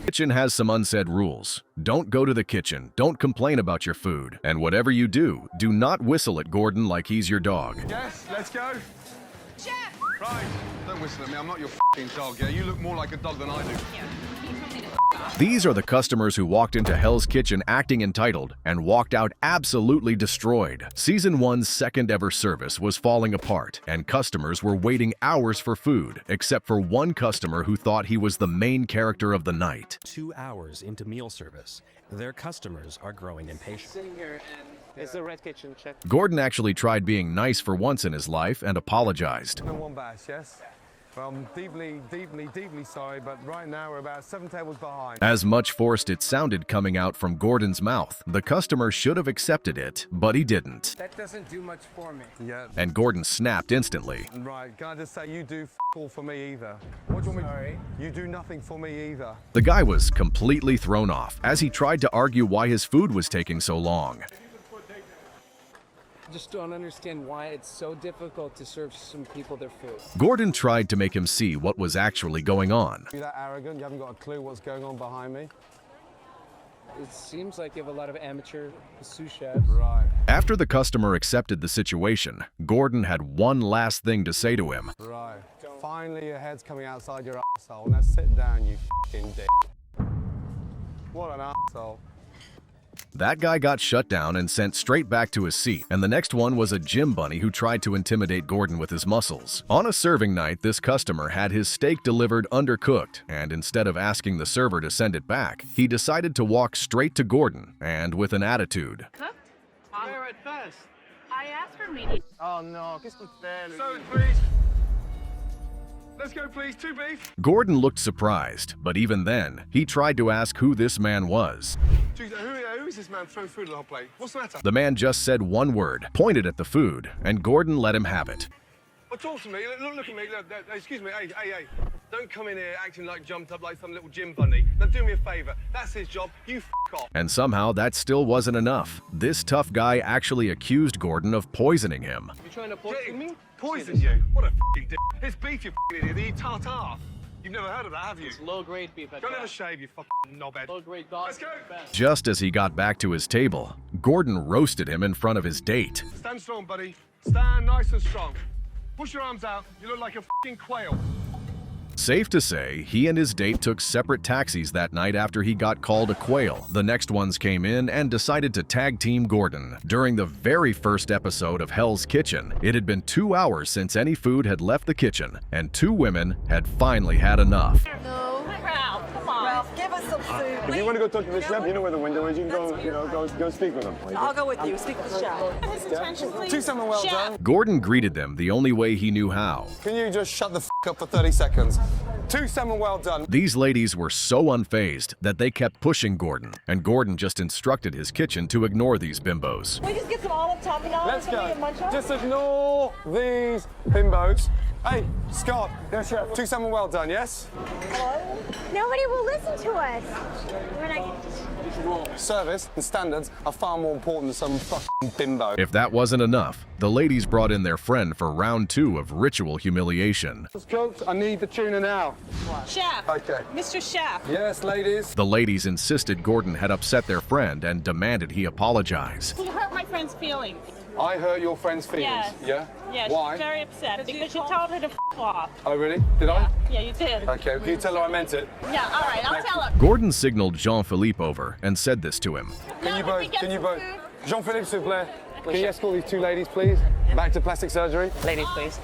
Kitchen has some unsaid rules. Don't go to the kitchen, don't complain about your food, and whatever you do, do not whistle at Gordon like he's your dog. Yes, let's go. Chef! Right, don't whistle at me, I'm not your f***ing dog, yeah? You look more like a dog than I do. These are the customers who walked into Hell's Kitchen acting entitled and walked out absolutely destroyed. Season 1's second ever service was falling apart, and customers were waiting hours for food, except for one customer who thought he was the main character of the night. 2 hours into meal service, their customers are growing impatient. Sitting here and it's the red kitchen, check. Gordon actually tried being nice for once in his life and apologized. No one bash, yes? Well, I'm deeply sorry, but right now we're about 7 tables behind. As much forced it sounded coming out from Gordon's mouth, the customer should have accepted it, but he didn't. That doesn't do much for me. Yeah. And Gordon snapped instantly. Right, can I just say you do f all for me either? What do you want me? Sorry. You do nothing for me either. The guy was completely thrown off as he tried to argue why his food was taking so long. I just don't understand why it's so difficult to serve some people their food. Gordon tried to make him see what was actually going on. You're that arrogant, you haven't got a clue what's going on behind me. It seems like you have a lot of amateur sous chefs. Right. After the customer accepted the situation, Gordon had one last thing to say to him. Right. Finally your head's coming outside your asshole. Now sit down, you f***ing dick. What an asshole. That guy got shut down and sent straight back to his seat, and the next one was a gym bunny who tried to intimidate Gordon with his muscles. On a serving night, this customer had his steak delivered undercooked, and instead of asking the server to send it back, he decided to walk straight to Gordon, and with an attitude. Cooked? Where at first? I asked for medium. Oh no, qu'est-ce qu'on fait? So, please. Let's go, please. 2 beef. Gordon looked surprised, but even then, he tried to ask who this man was. Who is this man throwing food on the hot plate? What's the matter? The man just said one word, pointed at the food, and Gordon let him have it. Well, talk to me. Look at me. Look, excuse me. Hey. Don't come in here acting like jumped up like some little gym bunny. Now do me a favor. That's his job. You f off. And somehow that still wasn't enough. This tough guy actually accused Gordon of poisoning him. You trying to poison me? Poison you? What a f***ing dick. It's beef, you f***ing idiot. They eat tartar. You've never heard of that, have you? It's low-grade beef at Don't ever best. shave, you fucking knobhead. Low-grade dog. Let's go. Best. Just as he got back to his table, Gordon roasted him in front of his date. Stand strong, buddy. Stand nice and strong. Push your arms out. You look like a f***ing quail. Safe to say, he and his date took separate taxis that night after he got called a quail. The next ones came in and decided to tag team Gordon. During the very first episode of Hell's Kitchen, it had been 2 hours since any food had left the kitchen, and 2 women had finally had enough. No. Ralph, come on. Ralph, give us some food. If you want to go talk to the chef, you know where the window is. You can go speak with him. I'll go with you. Speak to the chef. His attention, please. Do something well done. Gordon greeted them the only way he knew how. Can you just shut the f up for 30 seconds? 2 salmon well done. These ladies were so unfazed that they kept pushing Gordon, and Gordon just instructed his kitchen to ignore these bimbos. Can we just get some olive topping on Let's for me go. and munch on? Just ignore these bimbos. Hey, Scott. Yes, chef. 2 salmon well done, yes? Hello? Nobody will listen to us. We're not... Service and standards are far more important than some fucking bimbo. If that wasn't enough, the ladies brought in their friend for round 2 of ritual humiliation. It's cooked. I need the tuna now. Chef. Okay. Mr. Chef. Yes, ladies. The ladies insisted Gordon had upset their friend and demanded he apologize. You hurt my friend's feelings. I hurt your friend's feelings. Yes. Yeah? Yeah, Why? she's very upset because you told her to f off. Oh, really? Did I? Yeah, you did. Okay, can you tell her I meant it? Yeah, all right, I'll tell her. Gordon signaled Jean-Philippe over and said this to him. Can you let me both, get can you some both? food. Jean-Philippe, s'il vous plaît. Can you escort these 2 ladies, please? Back to plastic surgery. Ladies, please.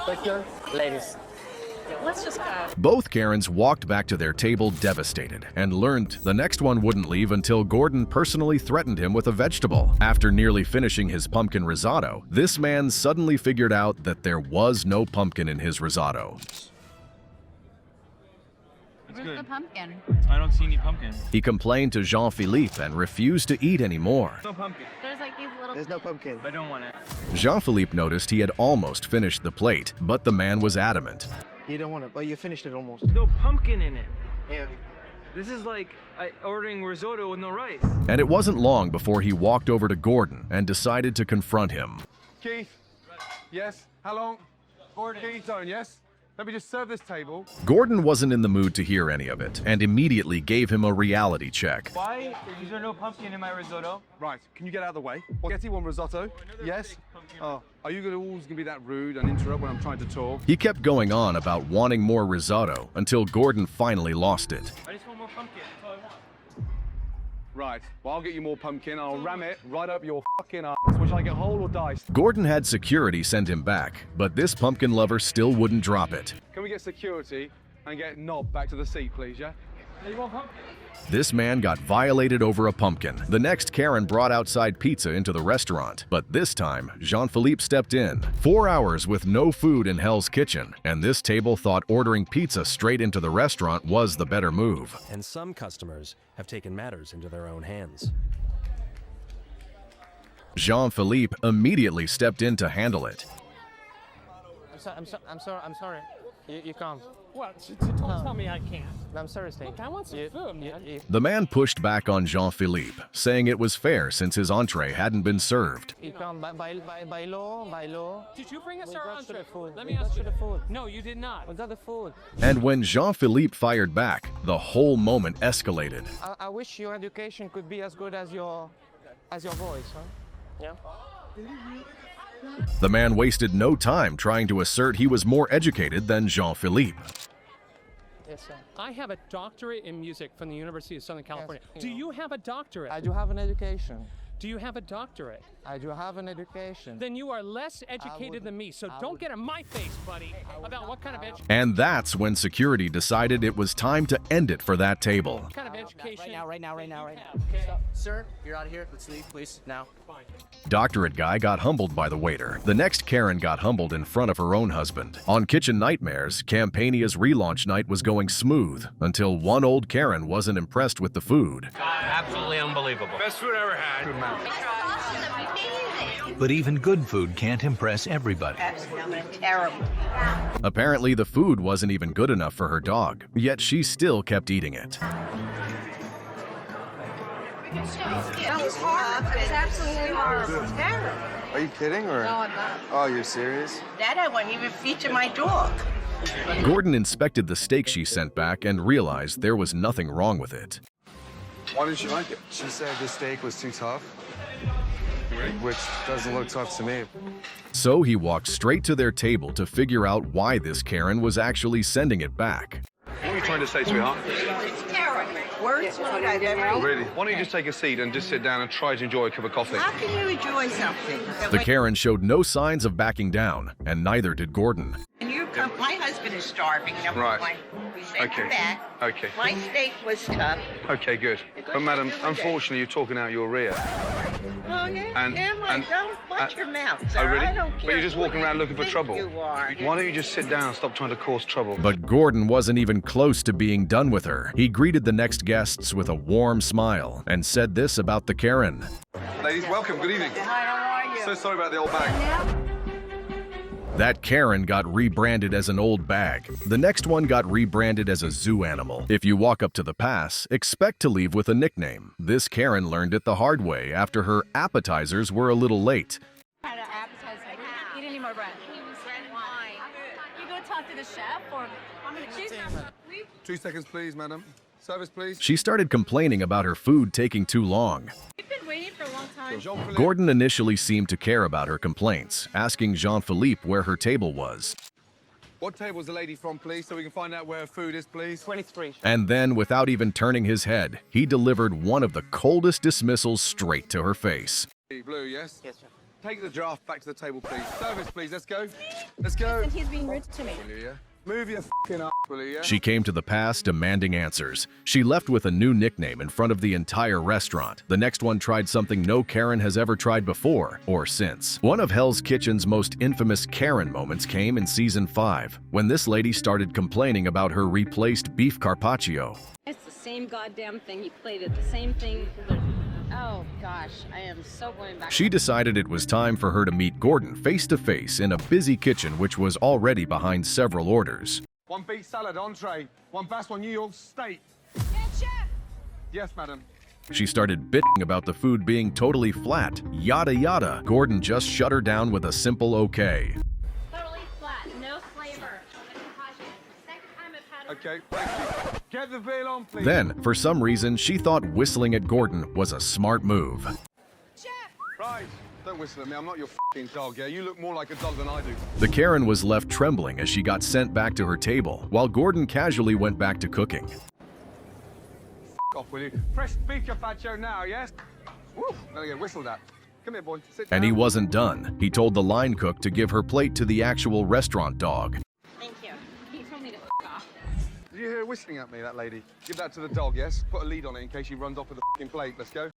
Let's go. Ladies. Let's just go. Both Karens walked back to their table devastated and learned the next one wouldn't leave until Gordon personally threatened him with a vegetable. After nearly finishing his pumpkin risotto, this man suddenly figured out that there was no pumpkin in his risotto. Where's the pumpkin? I don't see any pumpkin. He complained to Jean-Philippe and refused to eat anymore. No pumpkin. There's like these little... There's no pumpkin. I don't want it. Jean-Philippe noticed he had almost finished the plate, but the man was adamant. You don't want it, but you finished it almost. No pumpkin in it. Yeah. This is like ordering risotto with no rice. And it wasn't long before he walked over to Gordon and decided to confront him. Keith. Yes. How long? Gordon. Keith zone, yes? Let me just serve this table. Gordon wasn't in the mood to hear any of it and immediately gave him a reality check. Why is there no pumpkin in my risotto? Right, can you get out of the way? Get one risotto? Yes? Oh, are you always gonna be that rude and interrupt when I'm trying to talk? He kept going on about wanting more risotto until Gordon finally lost it. I just want more pumpkin. That's all I want. Right, well, I'll get you more pumpkin. I'll ram it right up your fucking ass. Which I get whole or diced? Gordon had security send him back, but this pumpkin lover still wouldn't drop it. Can we get security and get Knob back to the seat, please, yeah? You want pumpkin? This man got violated over a pumpkin. The next, Karen brought outside pizza into the restaurant, but this time, Jean-Philippe stepped in. 4 hours with no food in Hell's Kitchen, and this table thought ordering pizza straight into the restaurant was the better move. And some customers have taken matters into their own hands. Jean-Philippe immediately stepped in to handle it. I'm sorry. You can't. What? Don't tell me I can't. I'm sorry, Steve. Look, I want some food, man. The man pushed back on Jean-Philippe, saying it was fair since his entree hadn't been served. You can't. By law. Did you bring us our entree? Food. Let me ask you. No, you did not. We got the food. And when Jean-Philippe fired back, the whole moment escalated. I wish your education could be as good as your voice, huh? Yeah. The man wasted no time trying to assert he was more educated than Jean-Philippe. Yes, sir. I have a doctorate in music from the University of Southern California. Do you have a doctorate? I do have an education. Do you have a doctorate? I do have an education. Then you are less educated than me, so don't get in my face, buddy, about what kind of education. And that's when security decided it was time to end it for that table. What kind of education? Right now. Okay. Sir, you're out of here. Let's leave, please. Now. Fine. Doctorate Guy got humbled by the waiter. The next, Karen got humbled in front of her own husband. On Kitchen Nightmares, Campania's relaunch night was going smooth until one old Karen wasn't impressed with the food. Absolutely unbelievable. Best food I ever had. Good man. But even good food can't impress everybody. Terrible. Apparently, the food wasn't even good enough for her dog, yet she still kept eating it. That was horrible. It was absolutely horrible. Terrible. Are you kidding or? No, I'm not. Oh, you're serious? That I wouldn't even feature my dog. Gordon inspected the steak she sent back and realized there was nothing wrong with it. Why didn't you like it? She said the steak was too tough, which doesn't look tough to me. So he walked straight to their table to figure out why this Karen was actually sending it back. What are you trying to say, sweetheart? It's terrible. Worst food I've ever eaten. Really? Why don't you just take a seat and just sit down and try to enjoy a cup of coffee? How can you enjoy something? The Karen showed no signs of backing down, and neither did Gordon. And you come, my husband is starving. Number Right. one. We sent Okay. him back. Okay. My steak was tough. Okay, good. But madam, unfortunately, you're talking out your rear. Oh, yeah? And- Damn right. and- Don't watch your mouth, sir. Oh, really? I don't care. But you're just walking around looking for Who trouble. You are. Why don't you just sit down and stop trying to cause trouble? But Gordon wasn't even close to being done with her. He greeted the next guests with a warm smile and said this about the Karen. Ladies, welcome. Good evening. Hi, how are you? So sorry about the old bag. That Karen got rebranded as an old bag. The next one got rebranded as a zoo animal. If you walk up to the pass, expect to leave with a nickname. This Karen learned it the hard way after her appetizers were a little late. Had an appetizer. We can't eat any more bread. Why? You go talk to the chef, or she's not. 2 seconds, please, madam. Service, please. She started complaining about her food taking too long. We've been waiting for a long time. Jean-Philippe. Gordon initially seemed to care about her complaints, asking Jean-Philippe where her table was. What table's the lady from, please, so we can find out where her food is, please? 23. And then, without even turning his head, he delivered one of the coldest dismissals straight to her face. Blue, yes? Yes, sir. Take the giraffe back to the table, please. Service, please. Let's go. Let's go. He's being rude to me. Will you, yeah? Move your f***ing ass, will you, yeah? She came to the pass demanding answers. She left with a new nickname in front of the entire restaurant. The next one tried something no Karen has ever tried before or since. One of Hell's Kitchen's most infamous Karen moments came in season 5, when this lady started complaining about her replaced beef carpaccio. It's the same goddamn thing. You plated the same thing. Oh gosh, I am so going back. She decided it was time for her to meet Gordon face to face in a busy kitchen which was already behind several orders. One beet salad, entree. One Bass, one New York steak. Yes, madam. She started bitching about the food being totally flat, yada yada. Gordon just shut her down with a simple okay. Totally flat, no flavor. Okay, thank you. Get the veal on, please. Then, for some reason, she thought whistling at Gordon was a smart move. Right, don't whistle at me. I'm not your f***ing dog, yeah? You look more like a dog than I do. The Karen was left trembling as she got sent back to her table, while Gordon casually went back to cooking. Off, will you? Press speaker, Facho, now, yes? Woo! There you go, whistle that. Come here, boy. Sit down. And he wasn't done. He told the line cook to give her plate to the actual restaurant dog. Thank you. He told me to off. Did you hear her whistling at me, that lady? Give that to the dog, yes? Put a lead on it in case she runs off with the f***ing plate. Let's go.